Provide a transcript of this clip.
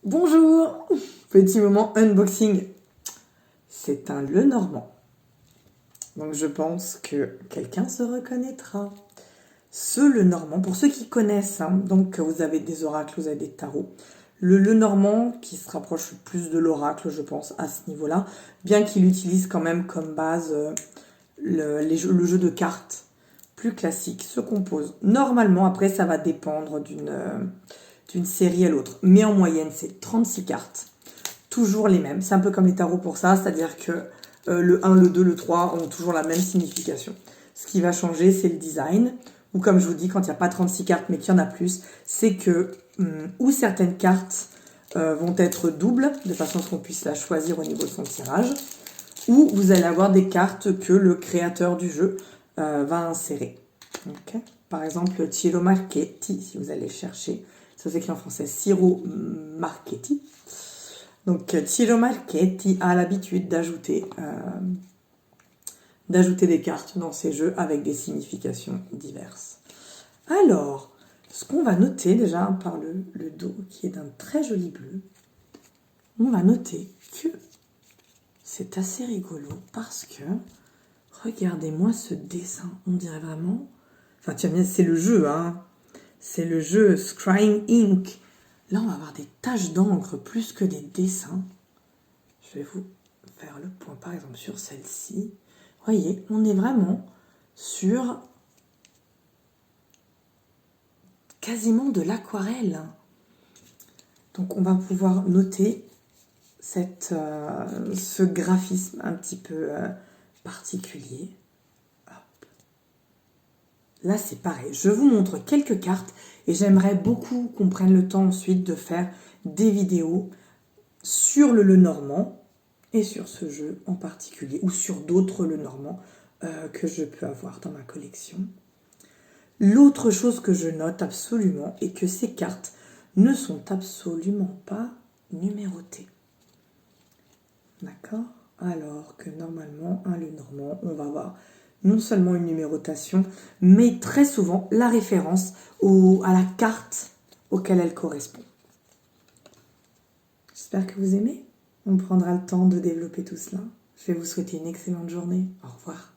Bonjour, petit moment unboxing. C'est un Lenormand. Donc je pense que quelqu'un se reconnaîtra. Ce Lenormand, pour ceux qui connaissent, donc vous avez des oracles, vous avez des tarots. Le Lenormand qui se rapproche plus de l'oracle, je pense, à ce niveau-là, bien qu'il utilise quand même comme base le jeu de cartes plus classique, se compose. Normalement, après, ça va dépendre d'une série à l'autre. Mais en moyenne, c'est 36 cartes. Toujours les mêmes. C'est un peu comme les tarots pour ça, c'est-à-dire que le 1, le 2, le 3 ont toujours la même signification. Ce qui va changer, c'est le design. Ou comme je vous dis, quand il n'y a pas 36 cartes, mais qu'il y en a plus, c'est que ou certaines cartes vont être doubles, de façon à ce qu'on puisse la choisir au niveau de son tirage, ou vous allez avoir des cartes que le créateur du jeu va insérer. Okay. Par exemple, Ciro Marchetti, si vous allez chercher, ça s'écrit en français Ciro Marchetti. Donc Ciro Marchetti a l'habitude d'ajouter des cartes dans ses jeux avec des significations diverses. Alors, ce qu'on va noter déjà par le dos, qui est d'un très joli bleu, on va noter que c'est assez rigolo parce que, regardez-moi ce dessin, on dirait vraiment... Enfin, tiens, c'est le jeu, c'est le jeu Scrying Ink. Là, on va avoir des taches d'encre plus que des dessins. Je vais vous faire le point, par exemple, sur celle-ci. Voyez, on est vraiment sur quasiment de l'aquarelle. Donc, on va pouvoir noter ce graphisme un petit peu particulier. Hop. Là, c'est pareil. Je vous montre quelques cartes et j'aimerais beaucoup qu'on prenne le temps ensuite de faire des vidéos sur le Lenormand et sur ce jeu en particulier, ou sur d'autres Lenormand que je peux avoir dans ma collection. L'autre chose que je note absolument est que ces cartes ne sont absolument pas numérotées. D'accord? Alors que normalement, un Lenormand, on va avoir non seulement une numérotation, mais très souvent la référence à la carte auquel elle correspond. J'espère que vous aimez. On prendra le temps de développer tout cela. Je vais vous souhaiter une excellente journée. Au revoir.